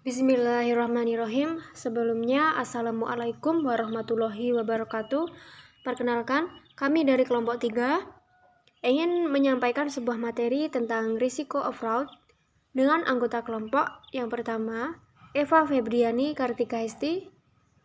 Bismillahirrahmanirrahim. Sebelumnya, Assalamualaikum warahmatullahi wabarakatuh. Perkenalkan, kami dari kelompok 3 ingin menyampaikan sebuah materi tentang risiko of fraud dengan anggota kelompok. Yang pertama, Eva Febriani Kartika Hesti.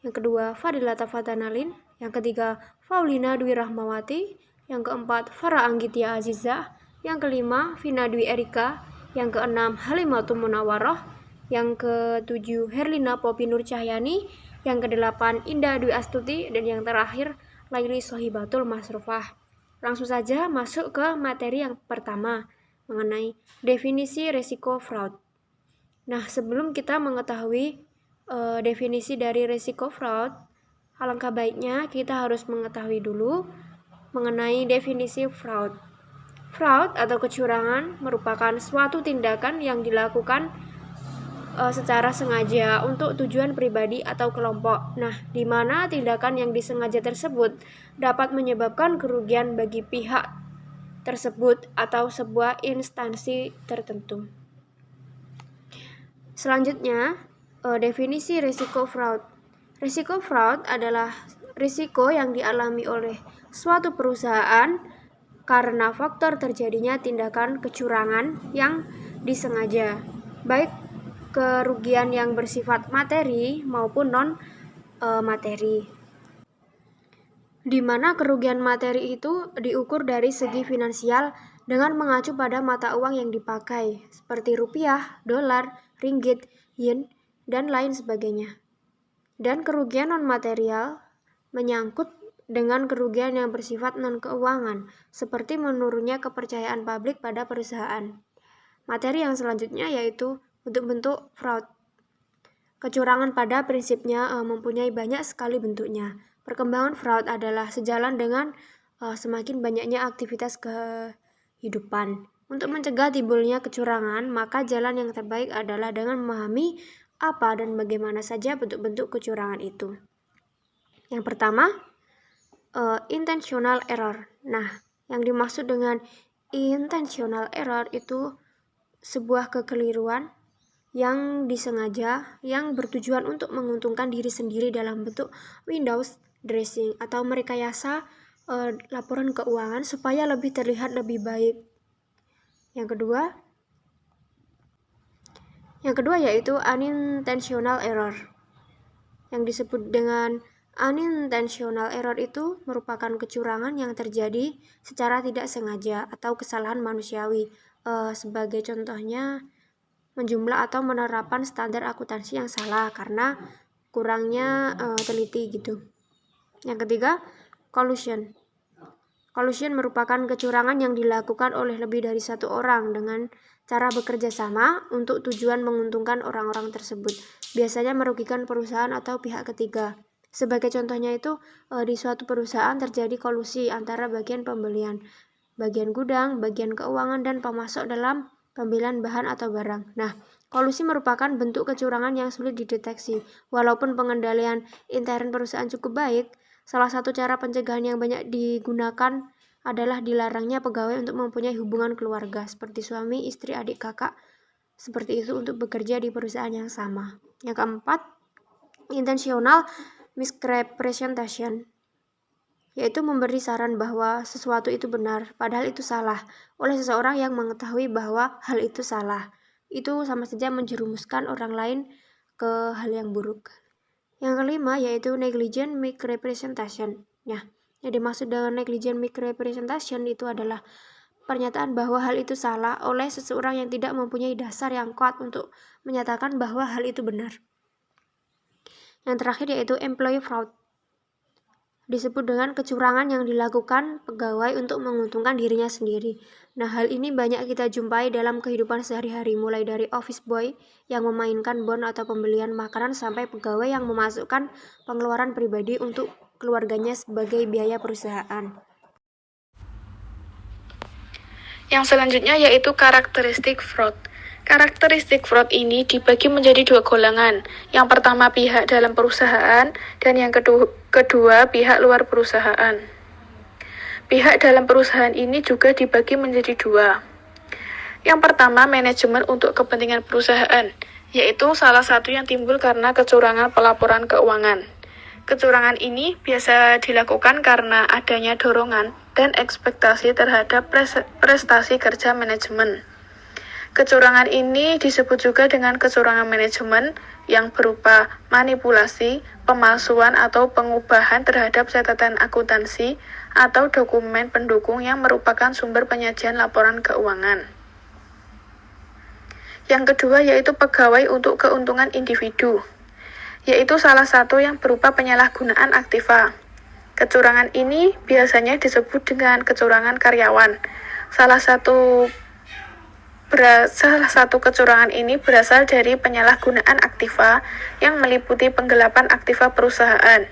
Yang kedua, Fadila Tafatanalin. Yang ketiga, Paulina Dwi Rahmawati. Yang keempat, Farah Anggitya Azizah. Yang kelima, Vina Dwi Erika. Yang keenam, Halimatul Munawaroh. Yang ketujuh, Herlina Popi Nur Cahyani. Yang kedelapan, Indah Dwi Astuti. Dan yang terakhir, Laili Sohibatul Masrufah. Langsung saja masuk ke materi yang pertama, mengenai definisi risiko fraud. Nah, sebelum kita mengetahui definisi dari risiko fraud, alangkah baiknya kita harus mengetahui dulu mengenai definisi fraud. Fraud atau kecurangan merupakan suatu tindakan yang dilakukan secara sengaja untuk tujuan pribadi atau kelompok. Nah, di mana tindakan yang disengaja tersebut dapat menyebabkan kerugian bagi pihak tersebut atau sebuah instansi tertentu. Selanjutnya, definisi risiko fraud. Risiko fraud adalah risiko yang dialami oleh suatu perusahaan karena faktor terjadinya tindakan kecurangan yang disengaja, baik kerugian yang bersifat materi maupun non-materi. Di mana kerugian materi itu diukur dari segi finansial dengan mengacu pada mata uang yang dipakai, seperti rupiah, dolar, ringgit, yen, dan lain sebagainya. Dan kerugian non-material menyangkut dengan kerugian yang bersifat non-keuangan, seperti menurunnya kepercayaan publik pada perusahaan. Materi yang selanjutnya yaitu bentuk-bentuk fraud. Kecurangan pada prinsipnya mempunyai banyak sekali bentuknya. Perkembangan fraud adalah sejalan dengan semakin banyaknya aktivitas kehidupan. Untuk mencegah timbulnya kecurangan, maka jalan yang terbaik adalah dengan memahami apa dan bagaimana saja bentuk-bentuk kecurangan itu. Yang pertama, intentional error. Nah, yang dimaksud dengan intentional error itu sebuah kekeliruan yang disengaja, yang bertujuan untuk menguntungkan diri sendiri dalam bentuk window dressing atau merekayasa laporan keuangan supaya lebih terlihat lebih baik. Yang kedua yaitu unintentional error. Yang disebut dengan unintentional error itu merupakan kecurangan yang terjadi secara tidak sengaja atau kesalahan manusiawi. Sebagai contohnya, menjumlah atau menerapkan standar akuntansi yang salah karena kurangnya teliti gitu. Yang ketiga, collusion. Collusion merupakan kecurangan yang dilakukan oleh lebih dari satu orang dengan cara bekerja sama untuk tujuan menguntungkan orang-orang tersebut. Biasanya merugikan perusahaan atau pihak ketiga. Sebagai contohnya itu, di suatu perusahaan terjadi kolusi antara bagian pembelian, bagian gudang, bagian keuangan, dan pemasok dalam pembelian bahan atau barang. Nah, kolusi merupakan bentuk kecurangan yang sulit dideteksi. Walaupun pengendalian intern perusahaan cukup baik, salah satu cara pencegahan yang banyak digunakan adalah dilarangnya pegawai untuk mempunyai hubungan keluarga, seperti suami, istri, adik, kakak, seperti itu untuk bekerja di perusahaan yang sama. Yang keempat, intentional misrepresentation, yaitu memberi saran bahwa sesuatu itu benar, padahal itu salah, oleh seseorang yang mengetahui bahwa hal itu salah. Itu sama saja menjerumuskan orang lain ke hal yang buruk. Yang kelima yaitu negligent misrepresentation. Nah, yang dimaksud dengan negligent misrepresentation itu adalah pernyataan bahwa hal itu salah oleh seseorang yang tidak mempunyai dasar yang kuat untuk menyatakan bahwa hal itu benar. Yang terakhir yaitu employee fraud. Disebut dengan kecurangan yang dilakukan pegawai untuk menguntungkan dirinya sendiri. Nah, hal ini banyak kita jumpai dalam kehidupan sehari-hari, mulai dari office boy yang memainkan bon atau pembelian makanan sampai pegawai yang memasukkan pengeluaran pribadi untuk keluarganya sebagai biaya perusahaan. Yang selanjutnya yaitu karakteristik fraud. Karakteristik fraud ini dibagi menjadi dua golongan. Yang pertama pihak dalam perusahaan dan yang kedua pihak luar perusahaan. Pihak dalam perusahaan ini juga dibagi menjadi dua. Yang pertama manajemen untuk kepentingan perusahaan. yaitu salah satu yang timbul karena kecurangan pelaporan keuangan. Kecurangan ini biasa dilakukan karena adanya dorongan dan ekspektasi terhadap prestasi kerja manajemen. Kecurangan ini disebut juga dengan kecurangan manajemen yang berupa manipulasi, pemalsuan atau pengubahan terhadap catatan akuntansi atau dokumen pendukung yang merupakan sumber penyajian laporan keuangan. Yang kedua yaitu pegawai untuk keuntungan individu, yaitu salah satu yang berupa penyalahgunaan aktiva. Kecurangan ini biasanya disebut dengan kecurangan karyawan. Salah satu kecurangan ini berasal dari penyalahgunaan aktiva yang meliputi penggelapan aktiva perusahaan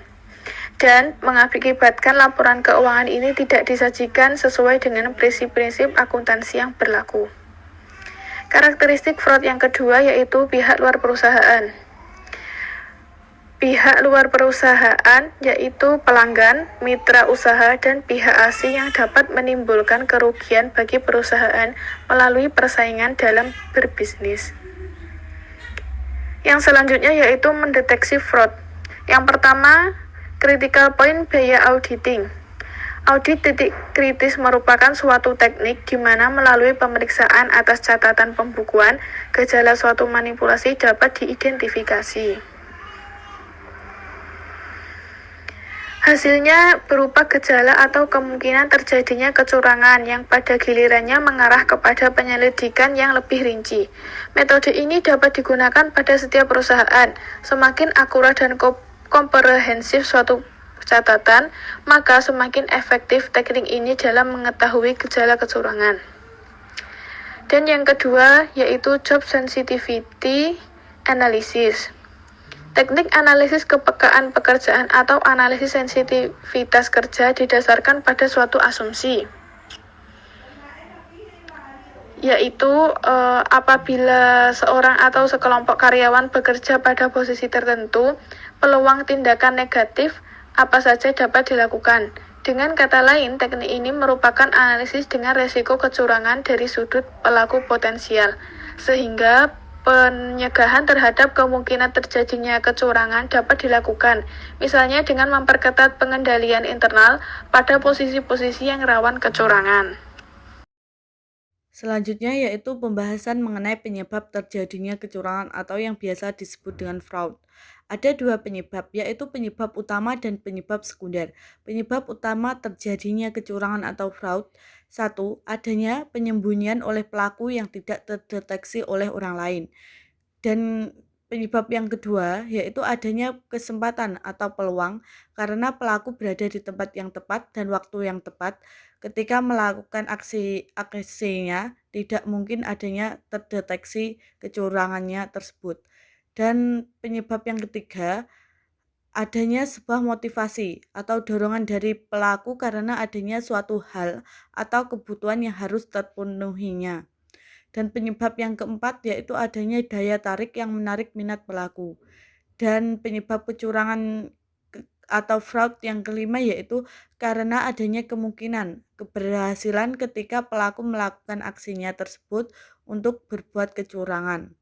dan mengakibatkan laporan keuangan ini tidak disajikan sesuai dengan prinsip-prinsip akuntansi yang berlaku. Karakteristik fraud yang kedua yaitu pihak luar perusahaan. Pihak luar perusahaan yaitu pelanggan, mitra usaha, dan pihak asing yang dapat menimbulkan kerugian bagi perusahaan melalui persaingan dalam berbisnis. Yang selanjutnya yaitu mendeteksi fraud. Yang pertama, critical point biaya auditing. Audit titik kritis merupakan suatu teknik di mana melalui pemeriksaan atas catatan pembukuan, gejala suatu manipulasi dapat diidentifikasi. Hasilnya berupa gejala atau kemungkinan terjadinya kecurangan yang pada gilirannya mengarah kepada penyelidikan yang lebih rinci. Metode ini dapat digunakan pada setiap perusahaan. Semakin akurat dan komprehensif suatu catatan, maka semakin efektif teknik ini dalam mengetahui gejala kecurangan. Dan yang kedua yaitu job sensitivity analysis. Teknik analisis kepekaan pekerjaan atau analisis sensitivitas kerja didasarkan pada suatu asumsi, yaitu apabila seorang atau sekelompok karyawan bekerja pada posisi tertentu, peluang tindakan negatif apa saja dapat dilakukan. Dengan kata lain, teknik ini merupakan analisis dengan resiko kecurangan dari sudut pelaku potensial, sehingga pencegahan terhadap kemungkinan terjadinya kecurangan dapat dilakukan, misalnya dengan memperketat pengendalian internal pada posisi-posisi yang rawan kecurangan. Selanjutnya yaitu pembahasan mengenai penyebab terjadinya kecurangan atau yang biasa disebut dengan fraud. Ada dua penyebab, yaitu penyebab utama dan penyebab sekunder. Penyebab utama terjadinya kecurangan atau fraud: 1. Adanya penyembunyian oleh pelaku yang tidak terdeteksi oleh orang lain. Dan penyebab yang kedua yaitu adanya kesempatan atau peluang karena pelaku berada di tempat yang tepat dan waktu yang tepat ketika melakukan aksinya, tidak mungkin adanya terdeteksi kecurangannya tersebut. Dan penyebab yang ketiga, adanya sebuah motivasi atau dorongan dari pelaku karena adanya suatu hal atau kebutuhan yang harus terpenuhinya. Dan penyebab yang keempat yaitu adanya daya tarik yang menarik minat pelaku. Dan penyebab kecurangan atau fraud yang kelima yaitu karena adanya kemungkinan keberhasilan ketika pelaku melakukan aksinya tersebut untuk berbuat kecurangan.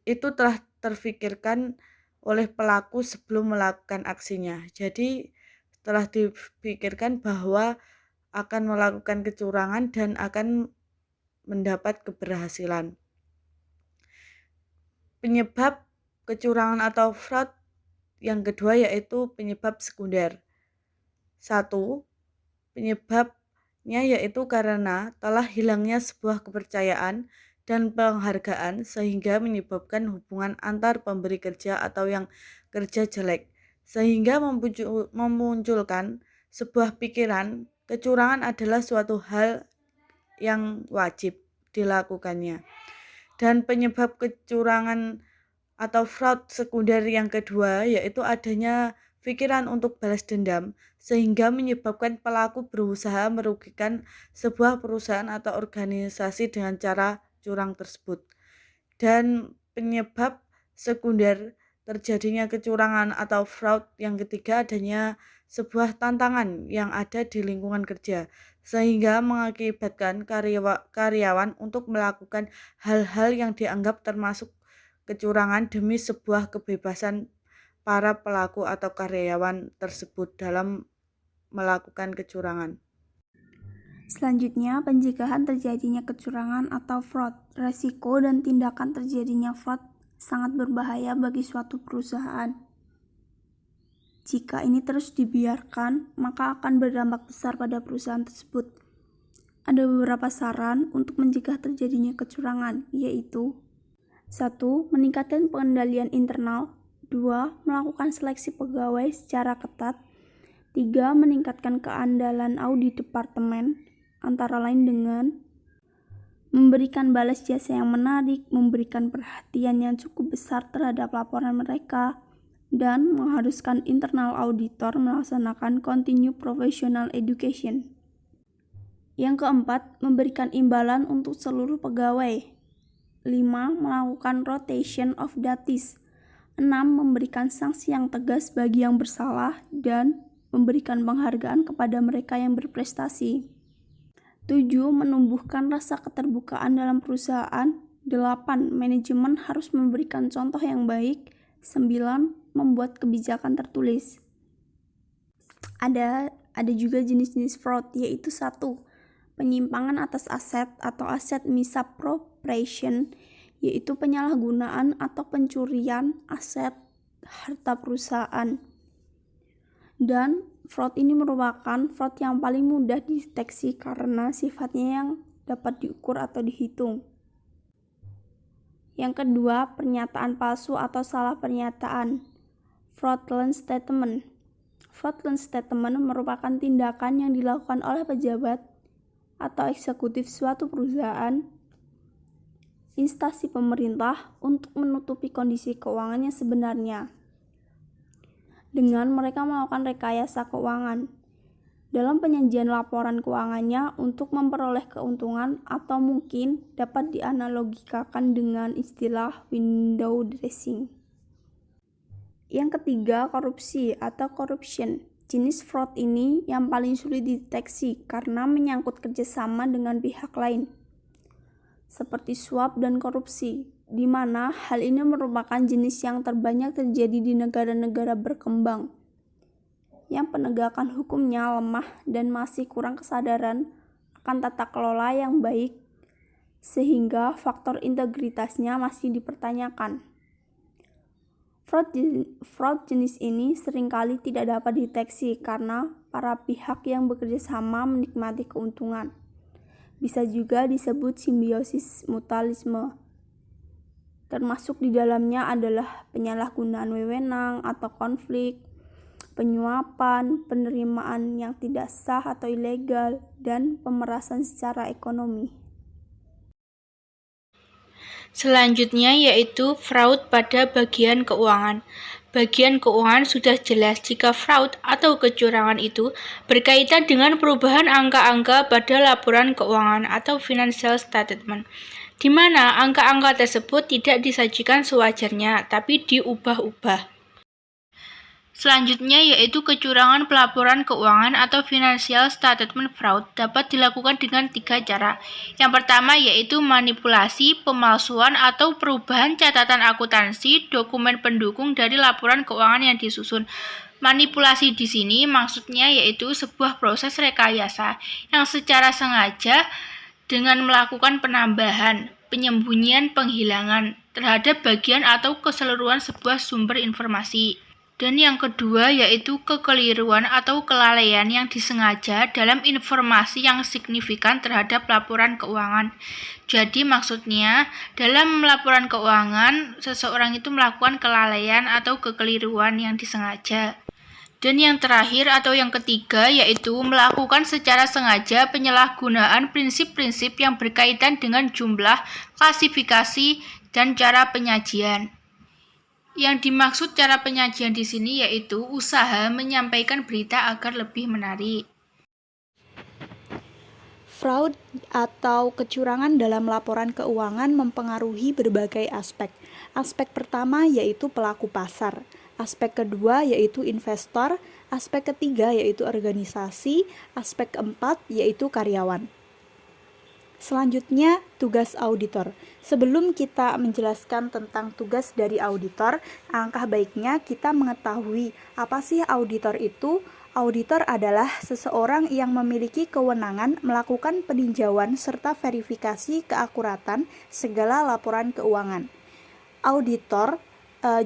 Itu telah terfikirkan oleh pelaku sebelum melakukan aksinya. Jadi telah dipikirkan bahwa akan melakukan kecurangan dan akan mendapat keberhasilan. Penyebab kecurangan atau fraud yang kedua yaitu penyebab sekunder. 1. Penyebabnya yaitu karena telah hilangnya sebuah kepercayaan dan penghargaan sehingga menyebabkan hubungan antar pemberi kerja atau yang kerja jelek, sehingga memunculkan sebuah pikiran kecurangan adalah suatu hal yang wajib dilakukannya. Dan penyebab kecurangan atau fraud sekunder yang kedua yaitu adanya pikiran untuk balas dendam sehingga menyebabkan pelaku berusaha merugikan sebuah perusahaan atau organisasi dengan cara curang tersebut. Dan penyebab sekunder terjadinya kecurangan atau fraud yang ketiga adanya sebuah tantangan yang ada di lingkungan kerja sehingga mengakibatkan karyawan untuk melakukan hal-hal yang dianggap termasuk kecurangan demi sebuah kebebasan para pelaku atau karyawan tersebut dalam melakukan kecurangan. Selanjutnya, pencegahan terjadinya kecurangan atau fraud. Resiko dan tindakan terjadinya fraud sangat berbahaya bagi suatu perusahaan. Jika ini terus dibiarkan, maka akan berdampak besar pada perusahaan tersebut. Ada beberapa saran untuk mencegah terjadinya kecurangan, yaitu 1. Meningkatkan pengendalian internal. 2. Melakukan seleksi pegawai secara ketat. 3. Meningkatkan keandalan audit departemen, antara lain dengan memberikan balas jasa yang menarik, memberikan perhatian yang cukup besar terhadap laporan mereka, dan mengharuskan internal auditor melaksanakan continued professional education. Yang keempat, memberikan imbalan untuk seluruh pegawai. 5. Melakukan rotation of duties. 6. Memberikan sanksi yang tegas bagi yang bersalah dan memberikan penghargaan kepada mereka yang berprestasi. 7. Menumbuhkan rasa keterbukaan dalam perusahaan. 8. Manajemen harus memberikan contoh yang baik. 9. Membuat kebijakan tertulis. Ada juga jenis-jenis fraud, yaitu 1. Penyimpangan atas aset atau aset misappropriation, yaitu penyalahgunaan atau pencurian aset harta perusahaan. Dan fraud ini merupakan fraud yang paling mudah dideteksi karena sifatnya yang dapat diukur atau dihitung. Yang kedua, pernyataan palsu atau salah pernyataan. Fraudulent statement. Fraudulent statement merupakan tindakan yang dilakukan oleh pejabat atau eksekutif suatu perusahaan, instansi pemerintah untuk menutupi kondisi keuangan yang sebenarnya, dengan mereka melakukan rekayasa keuangan dalam penyajian laporan keuangannya untuk memperoleh keuntungan, atau mungkin dapat dianalogikakan dengan istilah window dressing. Yang ketiga, korupsi atau corruption. Jenis fraud ini yang paling sulit dideteksi karena menyangkut kerjasama dengan pihak lain, seperti suap dan korupsi, di mana hal ini merupakan jenis yang terbanyak terjadi di negara-negara berkembang, yang penegakan hukumnya lemah dan masih kurang kesadaran akan tata kelola yang baik, sehingga faktor integritasnya masih dipertanyakan. Fraud jenis ini seringkali tidak dapat dideteksi karena para pihak yang bekerja sama menikmati keuntungan. Bisa juga disebut simbiosis mutualisme. Termasuk di dalamnya adalah penyalahgunaan wewenang atau konflik, penyuapan, penerimaan yang tidak sah atau ilegal, dan pemerasan secara ekonomi. Selanjutnya yaitu fraud pada bagian keuangan. Bagian keuangan sudah jelas jika fraud atau kecurangan itu berkaitan dengan perubahan angka-angka pada laporan keuangan atau financial statement, di mana angka-angka tersebut tidak disajikan sewajarnya, tapi diubah-ubah. Selanjutnya yaitu kecurangan pelaporan keuangan atau financial statement fraud dapat dilakukan dengan 3 cara. Yang pertama yaitu manipulasi, pemalsuan, atau perubahan catatan akuntansi dokumen pendukung dari laporan keuangan yang disusun. Manipulasi di sini maksudnya yaitu sebuah proses rekayasa yang secara sengaja dengan melakukan penambahan, penyembunyian, penghilangan terhadap bagian atau keseluruhan sebuah sumber informasi. Dan yang kedua yaitu kekeliruan atau kelalaian yang disengaja dalam informasi yang signifikan terhadap laporan keuangan. Jadi maksudnya dalam laporan keuangan seseorang itu melakukan kelalaian atau kekeliruan yang disengaja. Dan yang terakhir atau yang ketiga yaitu melakukan secara sengaja penyalahgunaan prinsip-prinsip yang berkaitan dengan jumlah, klasifikasi, dan cara penyajian. Yang dimaksud cara penyajian di sini yaitu usaha menyampaikan berita agar lebih menarik. Fraud atau kecurangan dalam laporan keuangan mempengaruhi berbagai aspek. Aspek pertama yaitu pelaku pasar, aspek kedua yaitu investor, aspek ketiga yaitu organisasi, aspek keempat yaitu karyawan. Selanjutnya, tugas auditor. Sebelum kita menjelaskan tentang tugas dari auditor, alangkah baiknya kita mengetahui apa sih auditor itu. Auditor adalah seseorang yang memiliki kewenangan melakukan peninjauan serta verifikasi keakuratan segala laporan keuangan. Auditor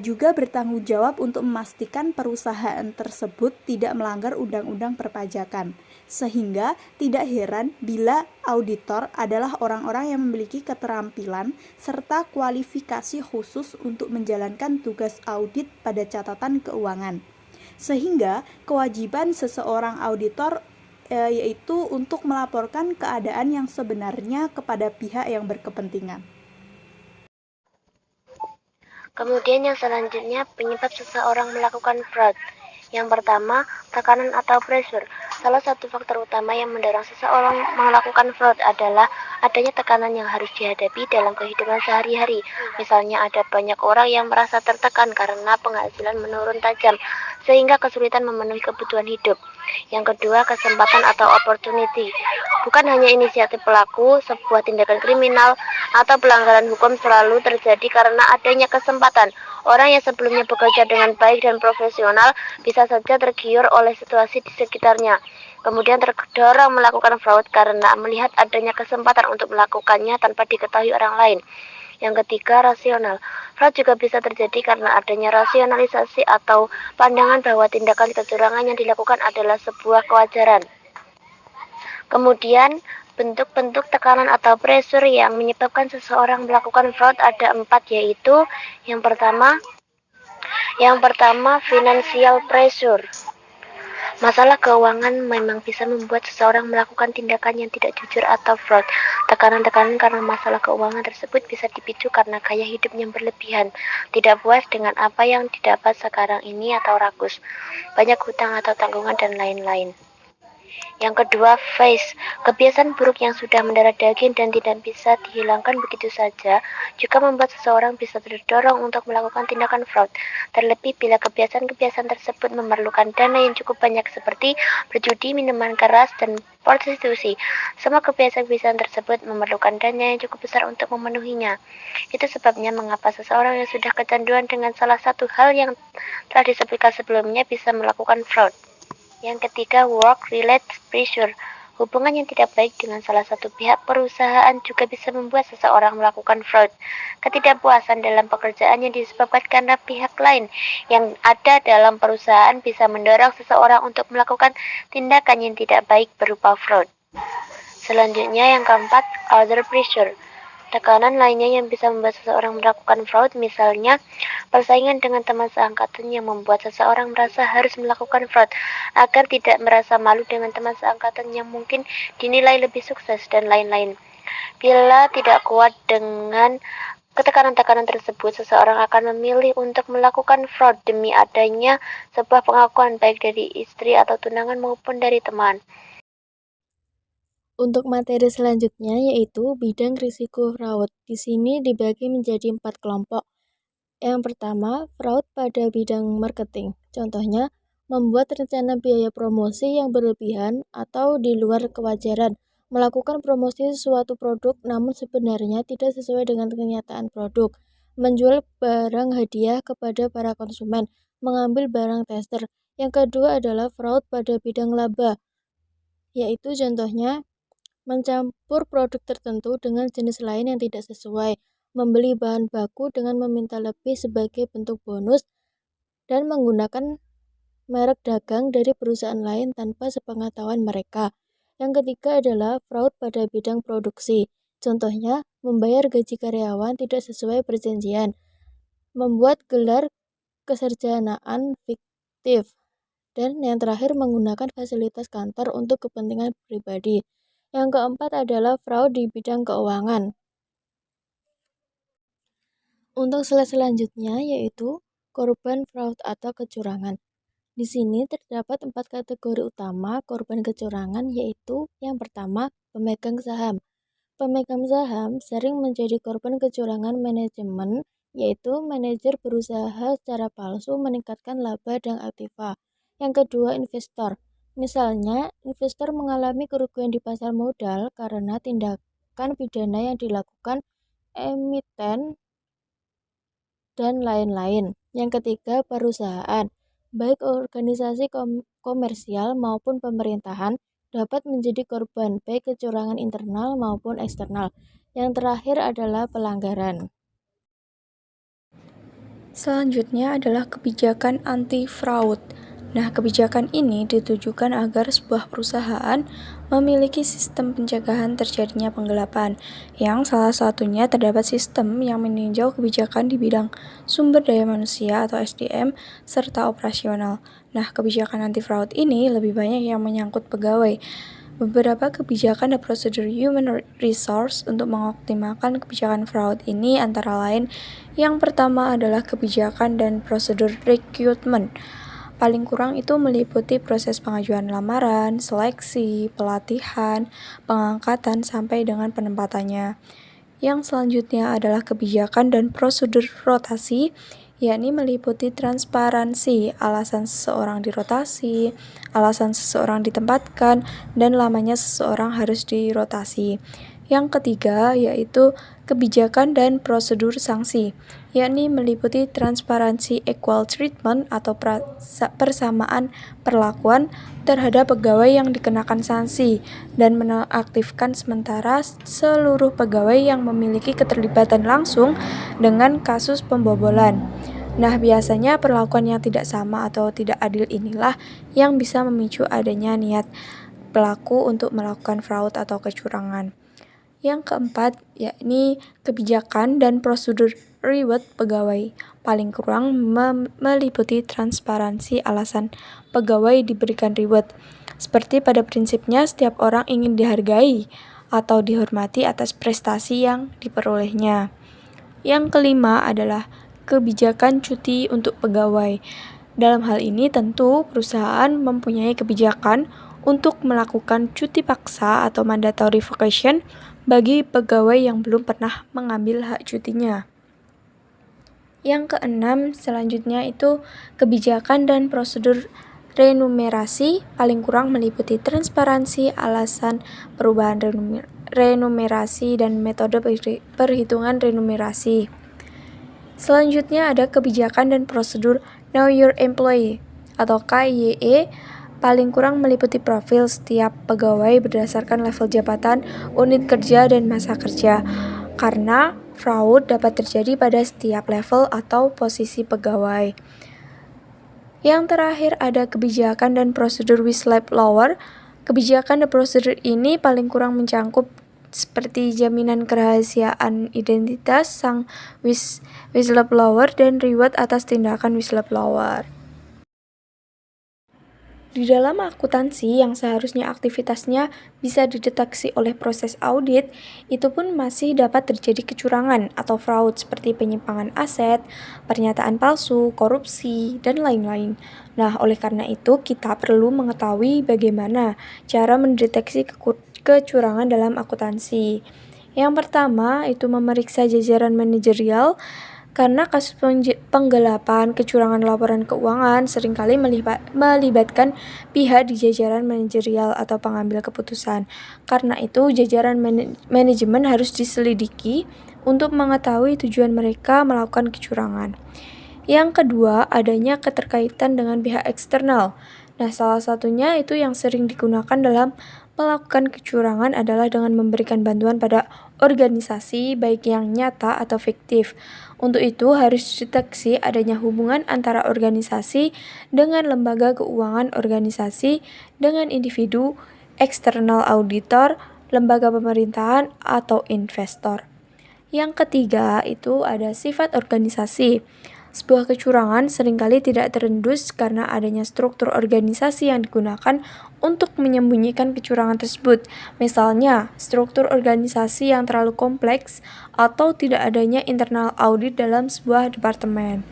juga bertanggung jawab untuk memastikan perusahaan tersebut tidak melanggar undang-undang perpajakan. Sehingga tidak heran bila auditor adalah orang-orang yang memiliki keterampilan serta kualifikasi khusus untuk menjalankan tugas audit pada catatan keuangan. Sehingga kewajiban seseorang auditor yaitu untuk melaporkan keadaan yang sebenarnya kepada pihak yang berkepentingan. Kemudian yang selanjutnya, penyebab seseorang melakukan fraud. Yang pertama, tekanan atau pressure. Salah satu faktor utama yang mendorong seseorang melakukan fraud adalah adanya tekanan yang harus dihadapi dalam kehidupan sehari-hari. Misalnya ada banyak orang yang merasa tertekan karena penghasilan menurun tajam, sehingga kesulitan memenuhi kebutuhan hidup. Yang kedua, kesempatan atau opportunity. Bukan hanya inisiatif pelaku, sebuah tindakan kriminal atau pelanggaran hukum selalu terjadi karena adanya kesempatan. Orang yang sebelumnya bekerja dengan baik dan profesional bisa saja tergiur oleh situasi di sekitarnya. Kemudian terdorong melakukan fraud karena melihat adanya kesempatan untuk melakukannya tanpa diketahui orang lain. Yang ketiga, rasional. Fraud juga bisa terjadi karena adanya rasionalisasi atau pandangan bahwa tindakan kecurangan yang dilakukan adalah sebuah kewajaran. Kemudian, bentuk-bentuk tekanan atau pressure yang menyebabkan seseorang melakukan fraud ada 4, yaitu yang pertama financial pressure. Masalah keuangan memang bisa membuat seseorang melakukan tindakan yang tidak jujur atau fraud. Tekanan-tekanan karena masalah keuangan tersebut bisa dipicu karena gaya hidup yang berlebihan, tidak puas dengan apa yang didapat sekarang ini atau rakus, banyak hutang atau tanggungan, dan lain-lain. Yang kedua, vice. Kebiasaan buruk yang sudah mendarah daging dan tidak bisa dihilangkan begitu saja juga membuat seseorang bisa terdorong untuk melakukan tindakan fraud. Terlebih bila kebiasaan-kebiasaan tersebut memerlukan dana yang cukup banyak seperti berjudi, minuman keras, dan prostitusi. Semua kebiasaan-kebiasaan tersebut memerlukan dana yang cukup besar untuk memenuhinya. Itu sebabnya mengapa seseorang yang sudah kecanduan dengan salah satu hal yang telah disebutkan sebelumnya bisa melakukan fraud. Yang ketiga, work-related pressure. Hubungan yang tidak baik dengan salah satu pihak perusahaan juga bisa membuat seseorang melakukan fraud. Ketidakpuasan dalam pekerjaan yang disebabkan karena pihak lain yang ada dalam perusahaan bisa mendorong seseorang untuk melakukan tindakan yang tidak baik berupa fraud. Selanjutnya, yang keempat, other pressure. Tekanan lainnya yang bisa membuat seseorang melakukan fraud, misalnya persaingan dengan teman seangkatan yang membuat seseorang merasa harus melakukan fraud agar tidak merasa malu dengan teman seangkatan yang mungkin dinilai lebih sukses, dan lain-lain. Bila tidak kuat dengan ketekanan-tekanan tersebut, seseorang akan memilih untuk melakukan fraud demi adanya sebuah pengakuan baik dari istri atau tunangan maupun dari teman. Untuk materi selanjutnya yaitu bidang risiko fraud. Di sini dibagi menjadi 4 kelompok. Yang pertama, fraud pada bidang marketing. Contohnya, membuat rencana biaya promosi yang berlebihan atau di luar kewajaran, melakukan promosi suatu produk namun sebenarnya tidak sesuai dengan kenyataan produk, menjual barang hadiah kepada para konsumen, mengambil barang tester. Yang kedua adalah fraud pada bidang laba, yaitu contohnya mencampur produk tertentu dengan jenis lain yang tidak sesuai, membeli bahan baku dengan meminta lebih sebagai bentuk bonus, dan menggunakan merek dagang dari perusahaan lain tanpa sepengetahuan mereka. Yang ketiga adalah fraud pada bidang produksi. Contohnya, membayar gaji karyawan tidak sesuai perjanjian, membuat gelar kesarjanaan fiktif, dan yang terakhir menggunakan fasilitas kantor untuk kepentingan pribadi. Yang keempat adalah fraud di bidang keuangan. Untuk slide selanjutnya yaitu korban fraud atau kecurangan. Di sini terdapat 4 kategori utama korban kecurangan, yaitu yang pertama, pemegang saham. Pemegang saham sering menjadi korban kecurangan manajemen, yaitu manajer berusaha secara palsu meningkatkan laba dan aktiva. Yang kedua, investor. Misalnya, investor mengalami kerugian di pasar modal karena tindakan tindakan pidana yang dilakukan emiten, dan lain-lain. Yang ketiga, perusahaan, baik organisasi komersial maupun pemerintahan, dapat menjadi korban baik kecurangan internal maupun eksternal. Yang terakhir adalah pelanggaran. Selanjutnya adalah kebijakan anti-fraud. Nah, kebijakan ini ditujukan agar sebuah perusahaan memiliki sistem pencegahan terjadinya penggelapan, yang salah satunya terdapat sistem yang meninjau kebijakan di bidang sumber daya manusia atau SDM serta operasional. Nah, kebijakan anti-fraud ini lebih banyak yang menyangkut pegawai. Beberapa kebijakan dan prosedur human resource untuk mengoptimalkan kebijakan fraud ini antara lain, yang pertama adalah kebijakan dan prosedur rekrutmen. Paling kurang itu meliputi proses pengajuan lamaran, seleksi, pelatihan, pengangkatan, sampai dengan penempatannya. Yang selanjutnya adalah kebijakan dan prosedur rotasi, yakni meliputi transparansi, alasan seseorang dirotasi, alasan seseorang ditempatkan, dan lamanya seseorang harus dirotasi. Yang ketiga yaitu kebijakan dan prosedur sanksi, yakni meliputi transparansi equal treatment atau persamaan perlakuan terhadap pegawai yang dikenakan sanksi, dan menonaktifkan sementara seluruh pegawai yang memiliki keterlibatan langsung dengan kasus pembobolan. Nah, biasanya perlakuan yang tidak sama atau tidak adil inilah yang bisa memicu adanya niat pelaku untuk melakukan fraud atau kecurangan. Yang keempat, yakni kebijakan dan prosedur reward pegawai. Paling kurang meliputi transparansi alasan pegawai diberikan reward. Seperti pada prinsipnya setiap orang ingin dihargai atau dihormati atas prestasi yang diperolehnya. Yang kelima adalah kebijakan cuti untuk pegawai. Dalam hal ini tentu perusahaan mempunyai kebijakan untuk melakukan cuti paksa atau mandatory vacation bagi pegawai yang belum pernah mengambil hak cutinya. Yang keenam selanjutnya itu kebijakan dan prosedur renumerasi, paling kurang meliputi transparansi, alasan perubahan renumerasi, dan metode perhitungan renumerasi. Selanjutnya ada kebijakan dan prosedur Know Your Employee atau KYE, paling kurang meliputi profil setiap pegawai berdasarkan level jabatan, unit kerja, dan masa kerja. Karena fraud dapat terjadi pada setiap level atau posisi pegawai. Yang terakhir ada kebijakan dan prosedur whistleblower. Kebijakan dan prosedur ini paling kurang mencangkup seperti jaminan kerahasiaan identitas sang whistleblower dan reward atas tindakan whistleblower. Di dalam akuntansi yang seharusnya aktivitasnya bisa dideteksi oleh proses audit, itu pun masih dapat terjadi kecurangan atau fraud seperti penyimpangan aset, pernyataan palsu, korupsi, dan lain-lain. Nah, oleh karena itu kita perlu mengetahui bagaimana cara mendeteksi kecurangan dalam akuntansi. Yang pertama itu memeriksa jajaran manajerial, karena kasus penggelapan, kecurangan laporan keuangan seringkali melibatkan pihak di jajaran manajerial atau pengambil keputusan. Karena itu, jajaran manajemen harus diselidiki untuk mengetahui tujuan mereka melakukan kecurangan. Yang kedua, adanya keterkaitan dengan pihak eksternal. Nah, salah satunya itu yang sering digunakan dalam melakukan kecurangan adalah dengan memberikan bantuan pada organisasi, baik yang nyata atau fiktif. Untuk itu harus dideteksi adanya hubungan antara organisasi dengan lembaga keuangan organisasi, dengan individu, eksternal auditor, lembaga pemerintahan, atau investor. Yang ketiga itu ada sifat organisasi. Sebuah kecurangan seringkali tidak terendus karena adanya struktur organisasi yang digunakan untuk menyembunyikan kecurangan tersebut. Misalnya, struktur organisasi yang terlalu kompleks atau tidak adanya internal audit dalam sebuah departemen.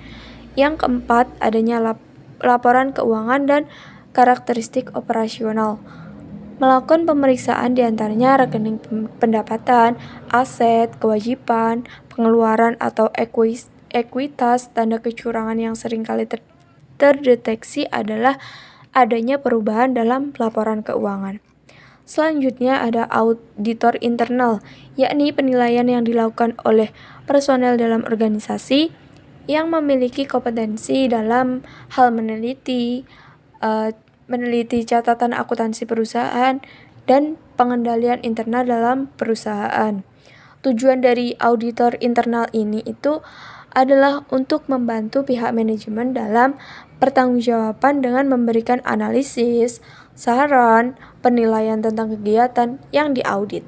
Yang keempat, adanya laporan keuangan dan karakteristik operasional. Melakukan pemeriksaan diantaranya rekening pendapatan, aset, kewajiban, pengeluaran atau ekuitas. Tanda kecurangan yang seringkali terdeteksi adalah adanya perubahan dalam laporan keuangan. Selanjutnya ada auditor internal, yakni penilaian yang dilakukan oleh personel dalam organisasi yang memiliki kompetensi dalam hal meneliti catatan akuntansi perusahaan, dan pengendalian internal dalam perusahaan. Tujuan dari auditor internal ini itu adalah untuk membantu pihak manajemen dalam pertanggungjawaban dengan memberikan analisis, saran, penilaian tentang kegiatan yang diaudit.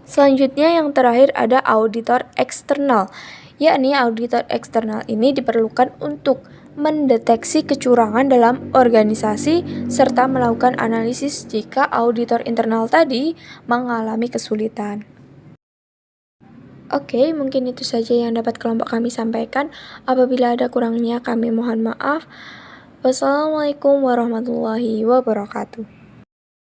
Selanjutnya yang terakhir ada auditor eksternal, yakni auditor eksternal ini diperlukan untuk mendeteksi kecurangan dalam organisasi serta melakukan analisis jika auditor internal tadi mengalami kesulitan. Oke, mungkin itu saja yang dapat kelompok kami sampaikan. Apabila ada kurangnya kami mohon maaf. Wassalamualaikum warahmatullahi wabarakatuh.